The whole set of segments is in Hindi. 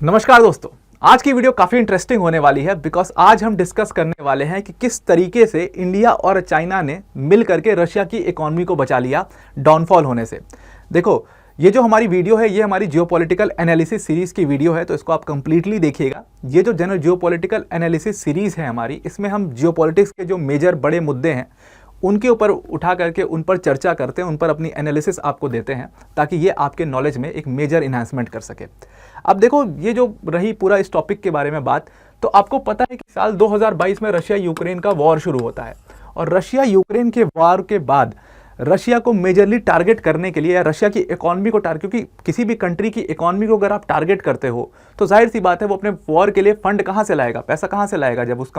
नमस्कार दोस्तों, आज की वीडियो काफ़ी इंटरेस्टिंग होने वाली है बिकॉज आज हम डिस्कस करने वाले हैं कि किस तरीके से इंडिया और चाइना ने मिल करके रशिया की इकोनॉमी को बचा लिया डाउनफॉल होने से। देखो, ये जो हमारी वीडियो है ये हमारी जियोपॉलिटिकल एनालिसिस सीरीज़ की वीडियो है, तो इसको आप कंप्लीटली देखिएगा। ये जो जनरल जियोपॉलिटिकल एनालिसिस सीरीज़ है हमारी, इसमें हम जियोपॉलिटिक्स के जो मेजर बड़े मुद्दे हैं उनके ऊपर उठा करके उन पर चर्चा करते हैं, उन पर अपनी एनालिसिस आपको देते हैं ताकि ये आपके नॉलेज में एक मेजर इन्हांसमेंट कर सके। अब देखो, ये जो रही पूरा इस टॉपिक के बारे में बात, तो आपको पता है कि साल 2022 में रशिया यूक्रेन का वॉर शुरू होता है और रशिया यूक्रेन के वॉर के बाद रशिया को मेजरली टारगेट करने के लिए या रशिया की इकोनॉमी को टारगेट, क्योंकि किसी भी कंट्री की इकोनॉमी को अगर आप टारगेट करते हो तो जाहिर सी बात है वो अपने वॉर के लिए फंड कहाँ से लाएगा, पैसा कहाँ से लाएगा जब उस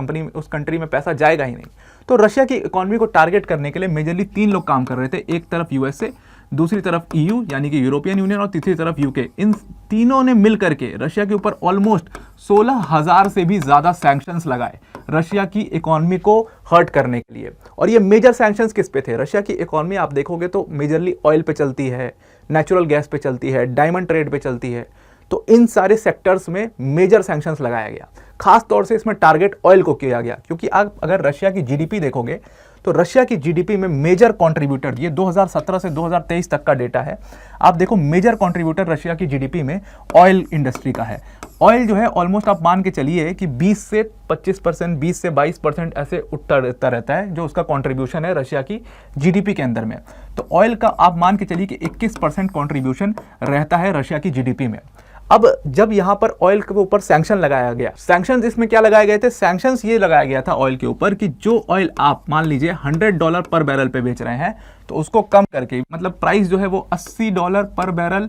कंट्री में पैसा जाएगा ही नहीं। तो रशिया की इकोनॉमी को टारगेट करने के लिए मेजरली 3 लोग काम कर रहे थे। एक तरफ यूएसए, दूसरी तरफ ईयू यानी कि यूरोपियन यूनियन और तीसरी तरफ यूके। इन तीनों ने मिल करके रशिया के ऊपर ऑलमोस्ट 16,000 से भी ज्यादा सैंक्शंस लगाए रशिया की इकोनॉमी को हर्ट करने के लिए। और ये मेजर सैंक्शंस किस पे थे? रशिया की इकोनॉमी आप देखोगे तो मेजरली ऑयल पे चलती है, नेचुरल गैस पे चलती है, डायमंड ट्रेड पे चलती है। तो इन सारे सेक्टर्स में मेजर सैंक्शंस लगाया गया। खास तौर से इसमें टारगेट ऑयल को किया गया, क्योंकि आप अगर रशिया की जीडीपी देखोगे तो रशिया की जीडीपी में मेजर कंट्रीब्यूटर, ये 2017 से 2023 तक का डेटा है, आप देखो मेजर कंट्रीब्यूटर रशिया की जीडीपी में ऑयल इंडस्ट्री का है। ऑयल जो है ऑलमोस्ट आप मान के चलिए कि 20 से 25%, 20 से 22% ऐसे उठता रहता है जो उसका कंट्रीब्यूशन है रशिया की जीडीपी के अंदर में। तो ऑयल का आप मान के चलिए कि 21% कंट्रीब्यूशन रहता है रशिया की जीडीपी में। अब जब यहां पर ऑयल के ऊपर सैंक्शन लगाया गया, सैंक्शंस इसमें क्या लगाए गए थे? सैंक्शंस ये लगाया गया था ऑयल के ऊपर कि जो ऑयल आप मान लीजिए $100 पर बैरल पे बेच रहे हैं तो उसको कम करके, मतलब प्राइस जो है वो $80 पर बैरल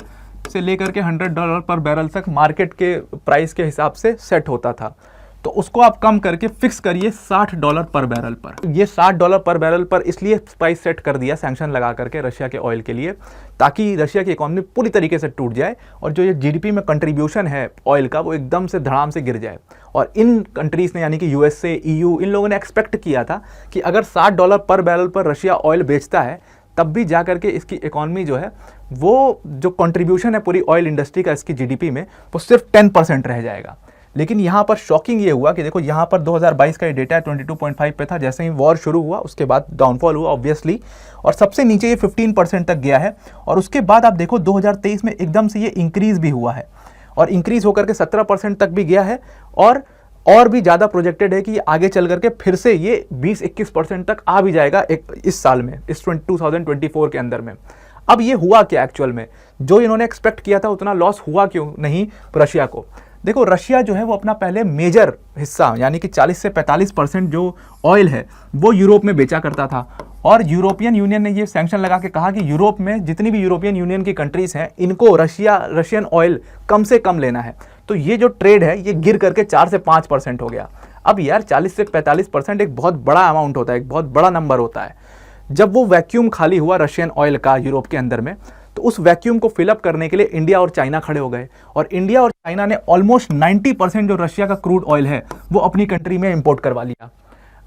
से लेकर के $100 पर बैरल तक मार्केट के प्राइस के हिसाब से सेट होता था, तो उसको आप कम करके फिक्स करिए $60 पर बैरल पर। ये $60 पर बैरल पर इसलिए प्राइस सेट कर दिया सैंक्शन लगा करके रशिया के ऑयल के लिए, ताकि रशिया की इकोनॉमी पूरी तरीके से टूट जाए और जो ये जीडीपी में कंट्रीब्यूशन है ऑयल का वो एकदम से धड़ाम से गिर जाए। और इन कंट्रीज ने यानी कि यूएसए, ईयू, इन लोगों ने एक्सपेक्ट किया था कि अगर $60 पर बैरल पर रशिया ऑयल बेचता है तब भी जा करके इसकी इकोनॉमी जो है वो जो कंट्रीब्यूशन है पूरी ऑयल इंडस्ट्री का इसकी जीडीपी में वो सिर्फ 10% रह जाएगा। लेकिन यहाँ पर शॉकिंग ये हुआ कि देखो यहाँ पर 2022 का ये डेटा 22.5 पे था, जैसे ही वॉर शुरू हुआ उसके बाद डाउनफॉल हुआ ऑब्वियसली, और सबसे नीचे ये 15% तक गया है। और उसके बाद आप देखो 2023 में एकदम से ये इंक्रीज भी हुआ है और इंक्रीज होकर के 17% तक भी गया है और भी ज़्यादा प्रोजेक्टेड है कि ये आगे चल करके फिर से ये 20-21% तक आ भी जाएगा इस साल में, इस 2024 के अंदर में। अब ये हुआ क्या एक्चुअल में? जो इन्होंने एक्सपेक्ट किया था उतना लॉस हुआ क्यों नहीं रशिया को? देखो, रशिया जो है वो अपना पहले मेजर हिस्सा यानी कि 40 से 45% जो ऑयल है वो यूरोप में बेचा करता था, और यूरोपियन यूनियन ने ये सैंक्शन लगा के कहा कि यूरोप में जितनी भी यूरोपियन यूनियन की कंट्रीज हैं इनको रशियन ऑयल कम से कम लेना है। तो ये जो ट्रेड है ये गिर करके 4 से 5% हो गया। अब यार 40 से 45% एक बहुत बड़ा अमाउंट होता है, एक बहुत बड़ा नंबर होता है। जब वो वैक्यूम खाली हुआ रशियन ऑयल का यूरोप के अंदर में, तो उस वैक्यूम को फिलअप करने के लिए इंडिया और चाइना खड़े हो गए, और इंडिया और चाइना ने ऑलमोस्ट 90% जो रशिया का क्रूड ऑयल है वो अपनी कंट्री में इंपोर्ट करवा लिया।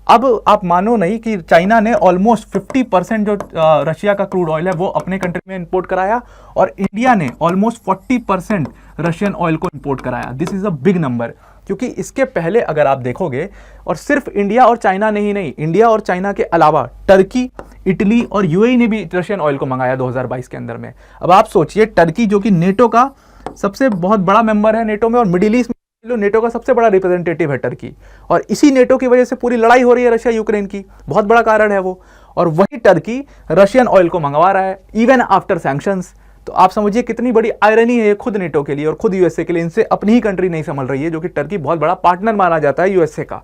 अब आप मानो नहीं कि चाइना ने ऑलमोस्ट 50% जो रशिया का क्रूड ऑयल है वो अपने कंट्री में इंपोर्ट कराया, और इंडिया ने ऑलमोस्ट 40% रशियन ऑयल को इंपोर्ट कराया। This is a big number, क्योंकि इसके पहले अगर आप देखोगे, और सिर्फ इंडिया और चाइना ने ही नहीं, इंडिया और चाइना के अलावा टर्की, इटली और यूएई ने भी रशियन ऑयल को मंगाया 2022 के अंदर में। अब आप सोचिए, टर्की जो कि नेटो का सबसे बहुत बड़ा मेंबर है नेटो में, और मिडिल ईस्ट में नेटो का सबसे बड़ा रिप्रेजेंटेटिव है टर्की, और इसी नेटो की वजह से पूरी लड़ाई हो रही है रशिया यूक्रेन की, बहुत बड़ा कारण है वो। और वही टर्की रशियन ऑयल को मंगवा रहा है इवन आफ्टर सैंक्शंस। तो आप समझिए कितनी बड़ी आयरनी है खुद नेटो के लिए और खुद यूएसए के लिए, इनसे अपनी ही कंट्री नहीं संभल रही है, जो कि टर्की बहुत बड़ा पार्टनर माना जाता है यूएसए का।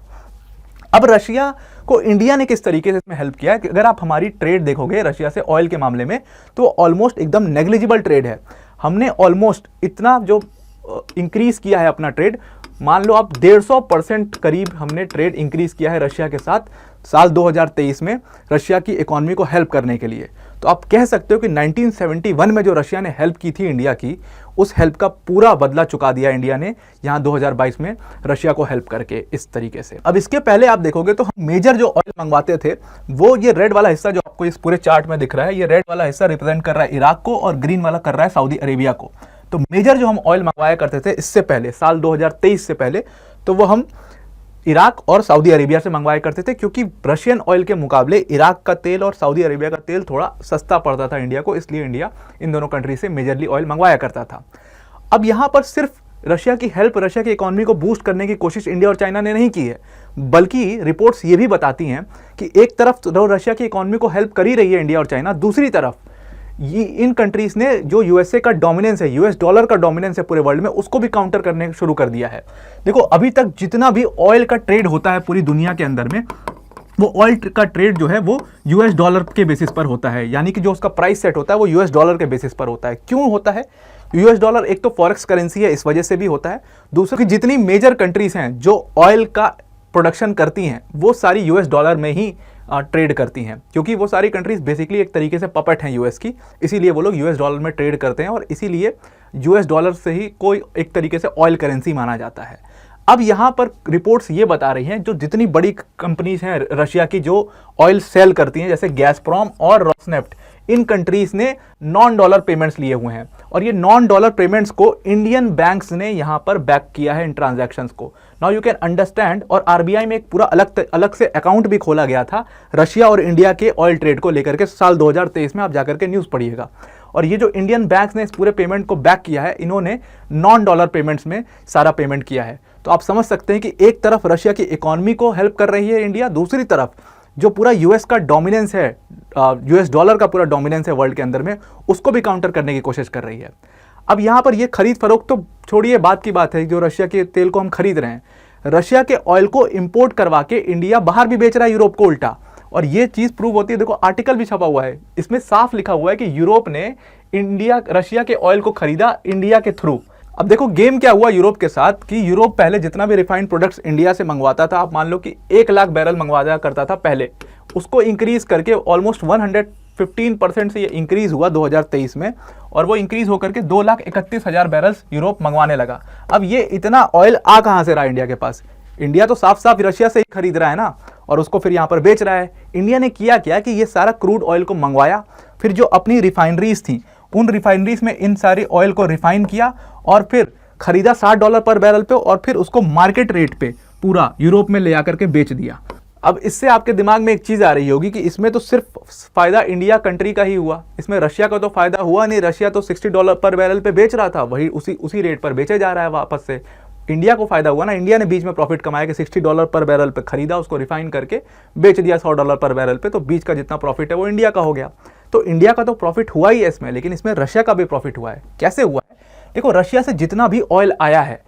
अब रशिया को इंडिया ने किस तरीके से इसमें हेल्प किया है कि अगर आप हमारी ट्रेड देखोगे रशिया से ऑयल के मामले में तो ऑलमोस्ट एकदम नेग्लिजिबल ट्रेड है। हमने ऑलमोस्ट इतना जो इंक्रीज किया है अपना ट्रेड, मान लो आप 150% करीब हमने ट्रेड इंक्रीज किया है रशिया के साथ साल 2023 में रशिया की इकोनॉमी को हेल्प करने के लिए। तो आप कह सकते हो कि 1971 में जो रशिया ने हेल्प की थी इंडिया की, उस हेल्प का पूरा बदला चुका दिया इंडिया ने यहाँ 2022 में रशिया को हेल्प करके इस तरीके से। अब इसके पहले आप देखोगे तो हम मेजर जो ऑयल मंगवाते थे वो ये रेड वाला हिस्सा जो आपको इस पूरे चार्ट में दिख रहा है, ये रेड वाला हिस्सा रिप्रेजेंट कर रहा है इराक को और ग्रीन वाला कर रहा है सऊदी अरेबिया को। तो मेजर जो हम ऑयल मंगवाया करते थे इससे पहले, साल 2023 से पहले, तो वो हम इराक और सऊदी अरेबिया से मंगवाया करते थे, क्योंकि रशियन ऑयल के मुकाबले इराक का तेल और सऊदी अरेबिया का तेल थोड़ा सस्ता पड़ता था इंडिया को, इसलिए इंडिया इन दोनों कंट्री से मेजरली ऑयल मंगवाया करता था। अब यहाँ पर सिर्फ रशिया की हेल्प, रशिया की इकोनॉमी को बूस्ट करने की कोशिश इंडिया और चाइना ने नहीं की है, बल्कि रिपोर्ट्स ये भी बताती हैं कि एक तरफ तो रशिया की इकोनॉमी को हेल्प कर ही रही है इंडिया और चाइना, दूसरी तरफ ये इन कंट्रीज ने जो यूएसए का डोमिनेंस है, यूएस डॉलर का डोमिनेंस है पूरे वर्ल्ड में, उसको भी काउंटर करने शुरू कर दिया है। देखो अभी तक जितना भी ऑयल का ट्रेड होता है पूरी दुनिया के अंदर में, वो ऑयल का ट्रेड जो है वो यूएस डॉलर के बेसिस पर होता है, यानी कि जो उसका प्राइस सेट होता है वो यूएस डॉलर के बेसिस पर होता है। क्यों होता है? यूएस डॉलर एक तो फॉरेक्स करेंसी है, इस वजह से भी होता है। दूसरा कि जितनी मेजर कंट्रीज हैं जो ऑयल का प्रोडक्शन करती हैं वो सारी यूएस डॉलर में ही ट्रेड करती हैं, क्योंकि वो सारी कंट्रीज बेसिकली एक तरीके से पपेट हैं यूएस की, इसीलिए वो लोग यूएस डॉलर में ट्रेड करते हैं और इसीलिए यूएस डॉलर से ही कोई एक तरीके से ऑयल करेंसी माना जाता है। अब यहाँ पर रिपोर्ट्स ये बता रही हैं जो जितनी बड़ी कंपनीज हैं रशिया की जो ऑयल सेल करती हैं, जैसे गैसप्रोम और रोसनेफ्ट, इन कंट्रीज ने नॉन डॉलर पेमेंट्स लिए हुए हैं और ये नॉन डॉलर पेमेंट्स को इंडियन बैंक्स ने यहाँ पर बैक किया है इन ट्रांजैक्शंस को। Now you can understand. और आरबीआई में एक पूरा अलग से अकाउंट भी खोला गया था रशिया और इंडिया के ऑयल ट्रेड को लेकर के, साल 2023 में, आप जाकर के न्यूज़ पढ़िएगा। और ये जो इंडियन बैंक्स ने इस पूरे पेमेंट को बैक किया है, इन्होंने नॉन डॉलर पेमेंट्स में सारा पेमेंट किया है। तो आप समझ सकते हैं कि एक तरफ रशिया की इकोनॉमी को हेल्प कर रही है इंडिया, दूसरी तरफ जो पूरा यूएस का डोमिनेंस है, यूएस डॉलर का पूरा डोमिनेंस है वर्ल्ड के अंदर में, उसको भी काउंटर करने की कोशिश कर रही है। अब यहाँ पर ये खरीद फरोख्त तो छोड़िए, बात की बात है, जो रशिया के तेल को हम खरीद रहे हैं, रशिया के ऑयल को इंपोर्ट करवा के इंडिया बाहर भी बेच रहा है यूरोप को उल्टा। और ये चीज़ प्रूव होती है, देखो आर्टिकल भी छपा हुआ है, इसमें साफ लिखा हुआ है कि यूरोप ने रशिया के ऑयल को खरीदा इंडिया के थ्रू। अब देखो गेम क्या हुआ यूरोप के साथ कि यूरोप पहले जितना भी रिफाइंड प्रोडक्ट्स इंडिया से मंगवाता था, आप मान लो कि 1 लाख बैरल मंगवाया करता था पहले, उसको इंक्रीज करके ऑलमोस्ट 115% से ये इंक्रीज हुआ 2023 में, और वो इंक्रीज होकर के 2,31,000 बैरल्स यूरोप मंगवाने लगा। अब ये इतना ऑयल आ कहाँ से रहा इंडिया के पास? इंडिया तो साफ साफ रशिया से ही खरीद रहा है ना, और उसको फिर यहाँ पर बेच रहा है। इंडिया ने किया क्या कि ये सारा क्रूड ऑयल को मंगवाया, फिर जो अपनी रिफाइनरीज थी उन रिफाइनरीज में इन सारे ऑयल को रिफाइन किया और फिर खरीदा $60 पर बैरल पे, और फिर उसको मार्केट रेट पे पूरा यूरोप में ले आकर के बेच दिया। अब इससे आपके दिमाग में एक चीज़ आ रही होगी कि इसमें तो सिर्फ फ़ायदा इंडिया कंट्री का ही हुआ, इसमें रशिया का तो फ़ायदा हुआ नहीं। रशिया तो $60 पर बैरल पे बेच रहा था, वही उसी रेट पर बेचे जा रहा है वापस से। इंडिया को फ़ायदा हुआ ना, इंडिया ने बीच में प्रॉफिट कमाया कि $60 पर बैरल पे खरीदा, उसको रिफाइन करके बेच दिया $100 पर बैरल पे, तो बीच का जितना प्रॉफिट है वो इंडिया का हो गया। तो इंडिया का तो प्रॉफिट हुआ ही है इसमें, लेकिन इसमें रशिया का भी प्रॉफिट हुआ है। कैसे हुआ है? देखो रशिया से जितना भी ऑयल आया है,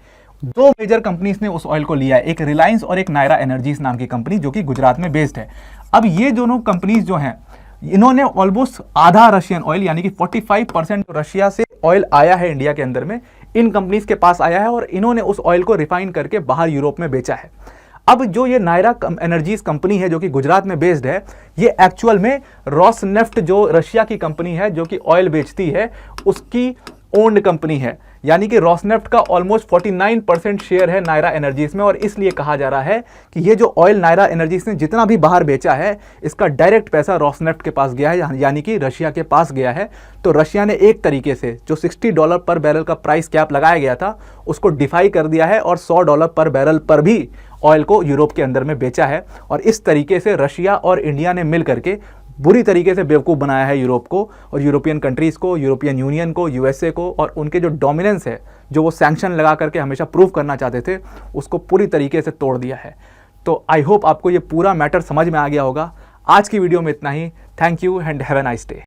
2 मेजर कंपनीज ने उस ऑयल को लिया है, एक रिलायंस और एक नायरा एनर्जीज नाम की कंपनी जो कि गुजरात में बेस्ड है। अब ये दोनों कंपनीज जो हैं, इन्होंने ऑलमोस्ट आधा रशियन ऑयल यानी कि 45% रशिया से ऑयल आया है इंडिया के अंदर में, इन कंपनीज के पास आया है और इन्होंने उस ऑयल को रिफाइन करके बाहर यूरोप में बेचा है। अब जो ये नायरा एनर्जीज कंपनी है जो कि गुजरात में बेस्ड है, ये एक्चुअल में रोसनेफ्ट जो रशिया की कंपनी है जो कि ऑयल बेचती है, उसकी ओन्ड कंपनी है। यानी कि रोसनेफ्ट का ऑलमोस्ट 49% शेयर है नायरा एनर्जीज में, और इसलिए कहा जा रहा है कि ये जो ऑयल नायरा एनर्जीज ने जितना भी बाहर बेचा है, इसका डायरेक्ट पैसा रोसनेफ्ट के पास गया है, यानी कि रशिया के पास गया है। तो रशिया ने एक तरीके से जो $60 पर बैरल का प्राइस कैप लगाया गया था उसको डिफाई कर दिया है और $100 पर बैरल पर भी ऑयल को यूरोप के अंदर में बेचा है। और इस तरीके से रशिया और इंडिया ने मिल करके बुरी तरीके से बेवकूफ़ बनाया है यूरोप को और यूरोपियन कंट्रीज़ को, यूरोपियन यूनियन को, यूएसए को, और उनके जो डोमिनेंस है, जो वो सैंक्शन लगा करके हमेशा प्रूव करना चाहते थे, उसको पूरी तरीके से तोड़ दिया है। तो आई होप आपको ये पूरा मैटर समझ में आ गया होगा। आज की वीडियो में इतना ही। Thank you and have a nice day.